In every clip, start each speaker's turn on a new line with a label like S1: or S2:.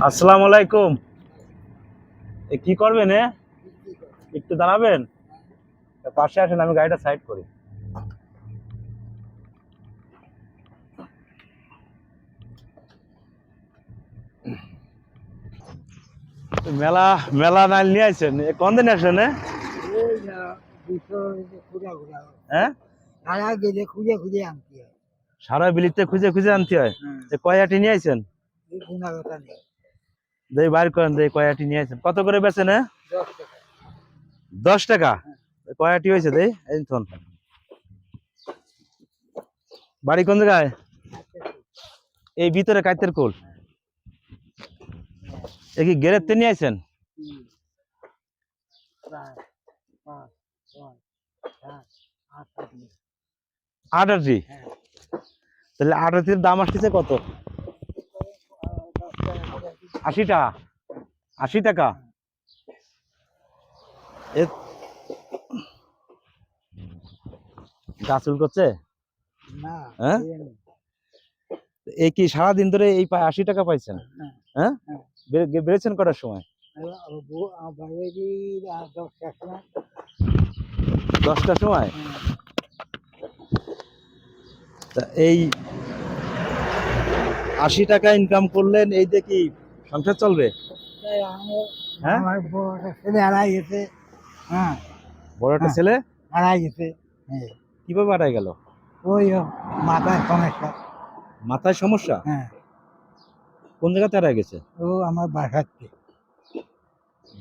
S1: আসসালামু আলাইকুম। কি করবেন? একটু দাঁড়াবেন, পাশে আসেন, আমি গাড়িটা সাইড করি। মেলা মেলা নাইল নিয়ে আসছেন, কোন দিন আসেন? হ্যাঁ, সারা বিলিতে খুঁজে খুঁজে আনতে হয়। কয়টি নিয়ে আসছেন? বাইর করেন, কয়টি নিয়ে আসছেন, কত করে বেচেন? 10 টাকা। কয়টি হয়েছে? বাড়ি কোন জায়গায়? এই ভিতরে কাইতের কোল। এ কি গেরেতে নিয়ে আসছেন? 8টি। তাহলে 8টির দাম আসতেছে কত? 80 টাকা। 80 টাকা। গাছ উল করছে? হ্যাঁ, এই কি সারাদিন ধরে এই 80 টাকা পাইছেন? হ্যাঁ, বেড়েছেন কটার সময়? 10টার সময়। এই 80 টাকা ইনকাম করলেন, এই দিয়ে কি সংসার চলবে? হ্যাঁ,
S2: ছেলে হারাই গেছে। হ্যাঁ,
S1: বড় একটা ছেলে
S2: হারাই গেছে।
S1: কিভাবে হারাই গেল?
S2: ওই মাথায় সমস্যা।
S1: মাথায় সমস্যা?
S2: হ্যাঁ।
S1: কোন জায়গাতে হারাই গেছে?
S2: ও আমার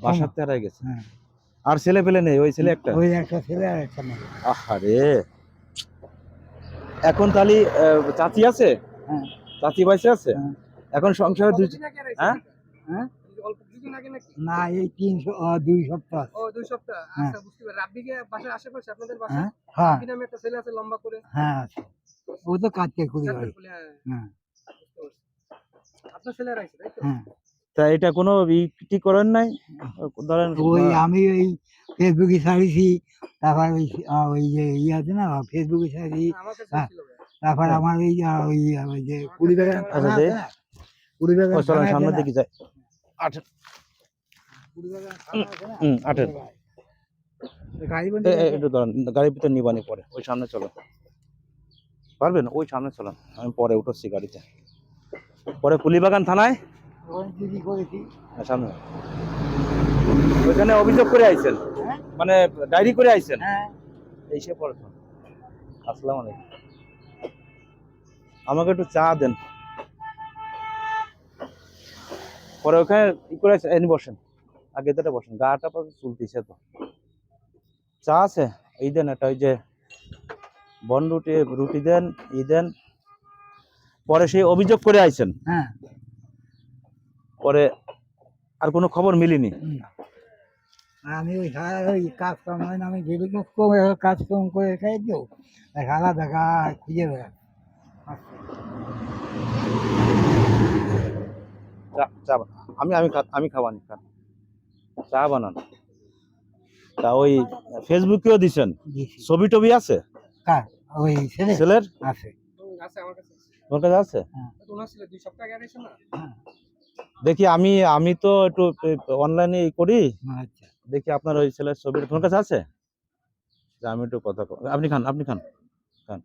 S2: বাসাতে
S1: হারাই গেছে।
S2: হ্যাঁ।
S1: আর ছেলে পেলে নেই? ওই ছেলে একটা?
S2: ওই একটা ছেলে আর একটা মেয়ে।
S1: আহারে, এখন তাহলে চাচি আছে?
S2: হ্যাঁ।
S1: চাচি বাইসে আছে?
S2: হ্যাঁ।
S1: এখন সংসারে হ্যাঁ,
S2: না, এই 2 সপ্তাহ।
S3: 2 সপ্তাহ। আচ্ছা, বুঝতে পারছি। রাব্বিকে বাসার আশেপাশে আপনাদের বাসা?
S2: হ্যাঁ,
S3: রাব্বি নামে একটা ছেলে আছে লম্বা করে?
S2: হ্যাঁ আছে। ও তো কাজকে করি ভাই।
S3: হ্যাঁ। আপনার ছেলে রাইছে, তাই তো?
S2: হ্যাঁ।
S1: তা এটা কোনো ই করেন নাই? ধরেন
S2: ওই আমি ওই ফেসবুকে ছাড়িছি, তারপর ওই যে আছে না, ফেসবুকে ছাড়িছি।
S3: আমার কাছে ছিল।
S2: তারপর আমার ওই যে কুড়িবাগান
S1: আচ্ছা,
S2: থানা আছে না, কুড়িবাগান
S1: চলেন
S2: থানা
S1: সামনের
S2: আছে না?
S1: দিকে যাই।
S2: কুড়িবাগান থানা আছে না?
S1: আটের
S2: গাড়ি বন্ধ
S1: একটু দাঁড়ান, গাড়ির ভিতর নিবানি পরে, ওই সামনে চলো। পারবেন? ওই সামনে চলেন, আমি পরে উঠছি গাড়িতে। পরে কুলিবাগান থানায় সামনে ওইখানে অভিযোগ করে আইছেন, মানে ডায়েরি করে আইছেন?
S2: হ্যাঁ।
S1: এইসে পরে। আসসালামু আলাইকুম, আমাকে একটু চা দেন। পরে ওখানে ই করে এনে বসেন, আগে তো বসেন, গাটা চুলতিছে তো। চা আছে? এই দেন একটা, ওই যে বন রুটি রুটি দেন, ই দেন। পরে সেই অভিযোগ করে আইছেন?
S2: হ্যাঁ।
S1: পরে আর কোনো খবর মিলিনি?
S2: আমি ওই কাজ কাম হয় না, আমি যেদিকে কাজ কাম করে খাই তো সারা দেখা খুঁজে বেড়াই।
S1: চা আমি আমি আমি খাবানি খান, চা বানান। তা ওই ফেসবুকেও দিছেন? ছবি টবি আছে?
S2: ওই
S1: ছেলের
S2: আছে?
S1: তোমার কাছে আছে? দেখি, আমি তো একটু অনলাইনে করি।
S2: আচ্ছা,
S1: দেখি আপনার ওই ছেলের ছবি তোমার কাছে আছে? আমি একটু কথা আপনি খান, আপনি খান, খান,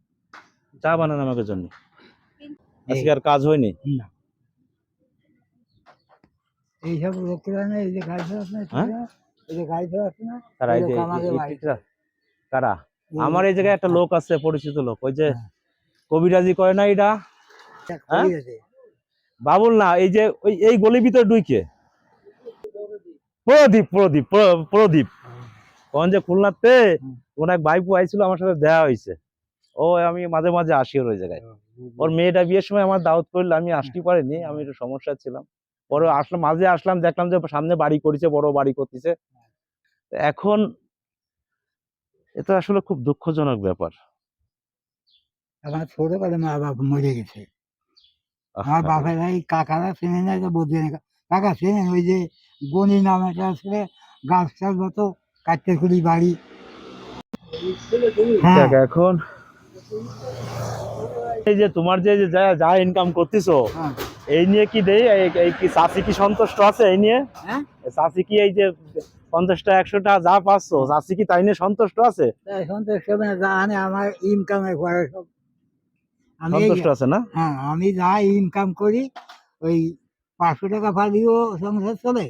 S1: চা বানান আমাকে জন্য। আজকে আর কাজ হয়নি?
S2: এইসব লোকেরা না, এই যে গাড়ি চালাচ্ছে না, এই যে গাড়ি চালাচ্ছে না,
S1: কারা? আমার এই জায়গায় একটা লোক আছে, পরিচিত লোক, ওই যে কবিরাজি করে না, এটা বাবুল না, এই যে এই গলির ভিতরে ঢুকে প্রদীপ প্রদীপ প্রদীপ কোন যে খুলনাতে কোন এক ভাইপু আইছিল, আমার সাথে দেখা হয়েছে। ও আমি মাঝে মাঝে আসি ওই জায়গায়। ওর মেয়েটা বিয়ের সময় আমার দাওয়াত করলো, আমি আসতে পারিনি, আমি একটু সমস্যা ছিলাম। পরে আসলাম, মাঝে আসলাম, দেখলাম যে সামনে বাড়ি করেছে, বড় বাড়ি করতেছে। এখন এটা আসলে খুব দুঃখজনক ব্যাপার।
S2: আমার ছোটবেলায় মা বাবা মরে গেছে। আমার বাপের ভাই কাকারা চেনে না, বোঝে না। কাকা চেনেন? ওই যে গণি নাম একটা ছেলে, গাছ টাছ মতো কাটতে খুলি বাড়ি, হ্যাঁ
S1: দেখ এখন এই যে তোমার যে যে যা যা ইনকাম করতেছো
S2: হ্যাঁ
S1: এই নিয়ে কি দেই এই কি চাষি কি সন্তুষ্ট আছে এই নিয়ে?
S2: হ্যাঁ
S1: চাষি কি এই যে 50টা 100টা যা পাচ্ছ চাষি কি তাই নিয়ে সন্তুষ্ট আছে?
S2: এখন তো সব জানে আমার ইনকামের পরে সব আমি
S1: সন্তুষ্ট আছে না?
S2: হ্যাঁ আমি যা ইনকাম করি ওই 500 টাকা পালিও সংসার চলে,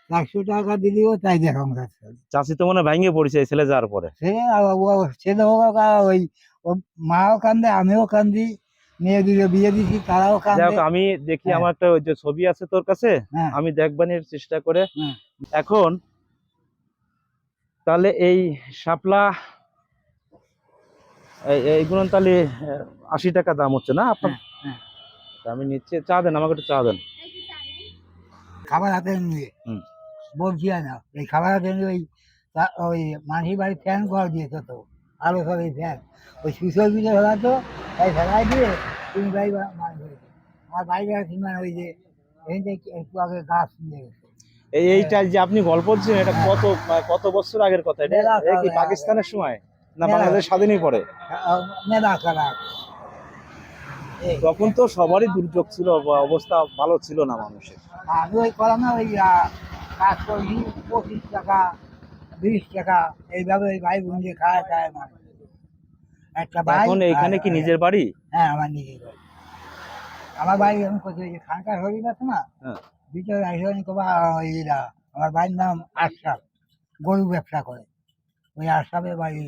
S2: 100 টাকা দিলেও তাই দিয়ে সংসার চলে।
S1: চাষি তো মনে হয় ভেঙে পড়েছে এই ছেলে যাওয়ার পরে।
S2: ছেলে হোক ওই ও মাও কান্দে আমিও কান্দি, মেয়ে দিলে বিয়ে দিছি তারাও
S1: যাই
S2: কান্দে।
S1: হোক আমি দেখি
S2: হ্যাঁ।
S1: আমার একটা ওই যে ছবি আছে তোর কাছে,
S2: হ্যাঁ
S1: আমি দেখবানের চেষ্টা করে।
S2: হ্যাঁ
S1: এখন তাহলে এই শাপলা এইগুলো তাহলে 80 টাকা দাম হচ্ছে না আপনার?
S2: হ্যাঁ হ্যাঁ
S1: তা আমি নিচ্ছি, চা দেন আমাকে একটু চা দেন।
S2: খাবার হাতে নিয়ে
S1: হুম।
S2: বলছি না এই খাবার হাতে নিয়ে ওই মাঝি বাড়ি ফ্যান ঘর দিয়েছে তো আলো সব এই ফ্যান ওই সুইচের পিঠে ফেলা তো তাই ফেলাই দিয়ে তুমি বাড়ি মাছ ধরেছে। আমার বাড়ি আছে মানে ওই যে এই যে একটু আগে গাছ নিয়ে গেছে।
S1: এইটা যে আপনি গল্প দিচ্ছেন এটা কত কত বছর আগের কথা? এটা
S2: মেলা
S1: এ কি
S2: কাল,
S1: পাকিস্তানের সময় না
S2: মেলা।
S1: বাংলাদেশ স্বাধীনই পরে?
S2: মেলা করা
S1: তখন তো সবারই দুর্যোগ ছিল বা অবস্থা ভালো ছিল না মানুষের।
S2: আমি ওই করলাম না ওই কাজ করছি 25 টাকা 20 টাকা এইভাবে ওই ভাই বোন দিয়ে খায় খায় মানুষ একটা ভাই।
S1: এখন এইখানে কি নিজের বাড়ি?
S2: হ্যাঁ আমার নিজের বাড়ি। আমার বাড়ি আমি কোথায় ওই যে খানকার হরিণ আছে না
S1: হ্যাঁ।
S2: ভিতরে আসবেন কবা ওই আমার বাড়ির নাম আশরাফ, গরু ব্যবসা করে ওই আশরাফের বাড়ি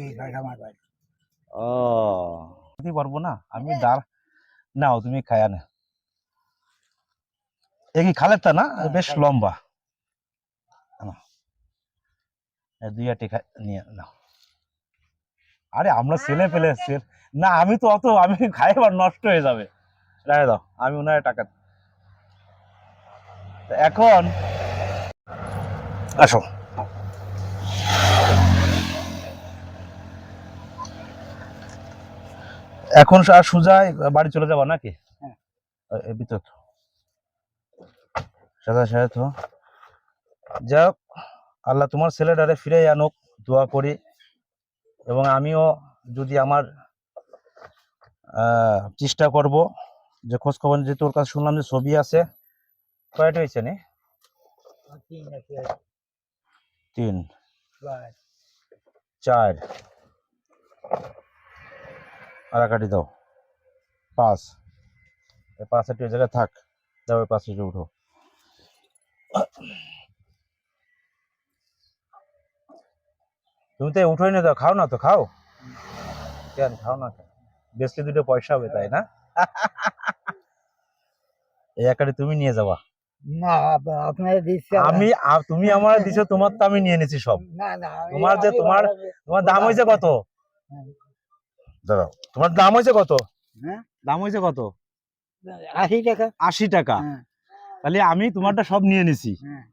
S2: আমার বাড়ি।
S1: ও দিতে পারবো না আমি ডাল নাও তুমি খায়া না। এ কি খালেরটা না?
S2: হ্যাঁ,
S1: বেশ
S2: খালের।
S1: লম্বা। নাও। এই দুই আটি নিয়ে নাও। আরে আমরা ছেলে পেলে না আমি তো অত আমি খাই আবার নষ্ট হয়ে যাবে। রেখে দাও, আমি ওনার টাকা। তো এখন আসো, এখন আর সোজা বাড়ি চলে যাবো নাকি?
S2: হ্যাঁ।
S1: এই ভিতর সাদা সাদা তো যাক, আল্লাহ তোমার ছেলেটারে ফিরে আনুক দোয়া করি। এবং আমিও যদি আমার চেষ্টা করব যে খোঁজ খবর, যে তোর কাছে শুনলাম যে ছবি আছে, কয়টা হয়েছে নি? 3 4 আর কাটি দাও 5, এই 5 একটু এই জায়গায় থাক, দাও ওই 5 এসে উঠো। তুমি তো উঠোই না, দাও খাও না তো, খাও কেন খাও না কেন? বেশি দুটো পয়সা হবে তাই না? এই একাডি তুমি নিয়ে যাবা।
S2: না আপনারা দিচ্ছে
S1: তুমি আমার দিছো, তোমার তো আমি নিয়ে নিছি সব।
S2: না না
S1: তোমার যে তোমার দাম হয়েছে কত? দাঁড়াও, তোমার দাম হয়েছে কত?
S2: হ্যাঁ
S1: দাম হয়েছে কত?
S2: 80 টাকা।
S1: 80 টাকা।
S2: হ্যাঁ
S1: তাহলে আমি তোমারটা সব নিয়ে নিছি।
S2: হ্যাঁ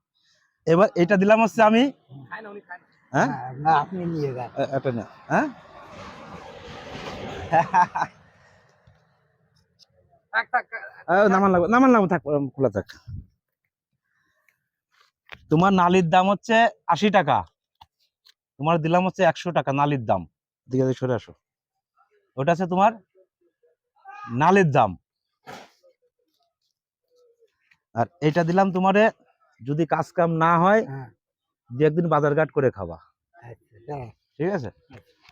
S1: এবার এটা দিলাম হচ্ছে আমি,
S3: খায় না উনি খায় না।
S1: হ্যাঁ
S2: না আপনি নিয়ে যান।
S1: এটা না, হ্যাঁ
S3: থাক থাক
S1: নামান লাগবে থাক, খোলা থাক। তোমার নালির দাম হচ্ছে 80 টাকা, তোমার দিলাম হচ্ছে 100 টাকা নালির দাম। দিকে সরে আসো, ওটা আছে তোমার নালির দাম। আর এটা দিলাম তোমারে, যদি কাজ কাম না হয়
S2: হ্যাঁ
S1: দু একদিন বাজারঘাট করে খাবা,
S2: আচ্ছা দাঁড়ান।
S1: ঠিক আছে?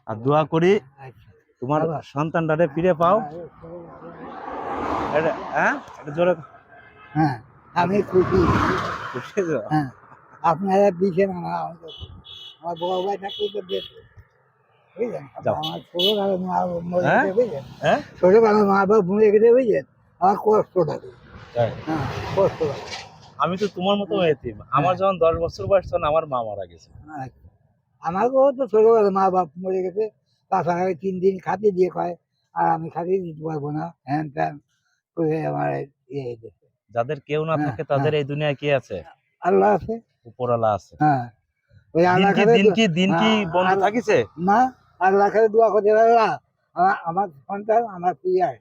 S1: আর দোয়া করি
S2: আচ্ছা
S1: তোমার
S2: বাবা।
S1: সন্তানটারে ফিরে পাও। হ্যাঁ এটা জোরে
S2: হ্যাঁ আমি খুশি।
S1: খুশি হয়েছো?
S2: হ্যাঁ আপনারা দিচ্ছেন আমার বড় ভাই থাকলে তো দিত বুঝলেন।
S1: যাও।
S2: আমার ছোটবেলা মা মরে
S1: হ্যাঁ?
S2: গেছে বুঝলেন,
S1: হ্যাঁ
S2: ছোটবেলা মা বাবা মরে গেছে বুঝলেন, আমার কষ্ট থাকে।
S1: তাই?
S2: হ্যাঁ কষ্ট থাকে।
S1: আমি তো তোমার মতো এতিম, আমার যখন 10 বছর বয়স তখন আমার মা মারা গেছে।
S2: আচ্ছা আমাকেও তো ছোটবেলা মা বাপ মরে গেছে, তাছাড়া ওই 3 দিন খাতে দিয়ে খায় আর আমি খাতে দিতে পারবো না, হ্যান ত্যান করে আমার ইয়ে হয়ে গেছে।
S1: যাদের কেউ না
S2: হ্যাঁ,
S1: থাকে তাদের
S2: হ্যাঁ।
S1: এই দুনিয়ায় কে আছে?
S2: আল্লাহ আছে।
S1: উপরওয়ালা আছে।
S2: হ্যাঁ ওই
S1: দিন
S2: আল্লাহ
S1: কি
S2: খাতে
S1: দিন কি বন্ধ
S2: আল্লাহ-
S1: থাকিছে?
S2: না আল্লাহ খাতে দোয়া করতে পারলা আমার সন্তান আমার প্রিয়ার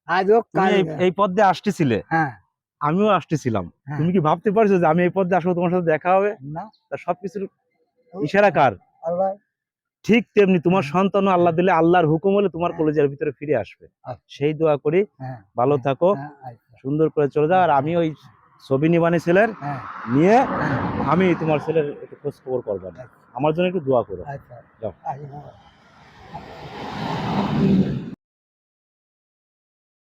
S2: আজও
S1: তুমি এই পথ দিয়ে আসতেছিলে,
S2: হ্যাঁ
S1: আমিও আসতেছিলাম।
S2: হ্যাঁ।
S1: তুমি কি ভাবতে পারছো যে আমি এই পথ দিয়ে আসবো, তোমার সাথে দেখা হবে?
S2: না
S1: তা সবকিছুর ইশারা কার?
S2: আল্লাহ
S1: ঠিক তেমনি তোমার
S2: হ্যাঁ।
S1: সন্তানও আল্লাহ দিলে আল্লাহর হুকুম হলে তোমার
S2: হ্যাঁ।
S1: কলেজের ভিতরে ফিরে আসবে।
S2: আচ্ছা।
S1: সেই দোয়া করি,
S2: হ্যাঁ
S1: ভালো থাকো,
S2: হ্যাঁ আচ্ছা
S1: সুন্দর করে চলে যাও। আর আমি ওই ছবি নিবানি ছেলের
S2: হ্যাঁ
S1: নিয়ে
S2: হ্যাঁ
S1: আমি তোমার ছেলের একটু খোঁজ খবর করবো, আমার জন্য একটু দোয়া করো।
S2: আচ্ছা
S1: যাও।
S2: আচ্ছা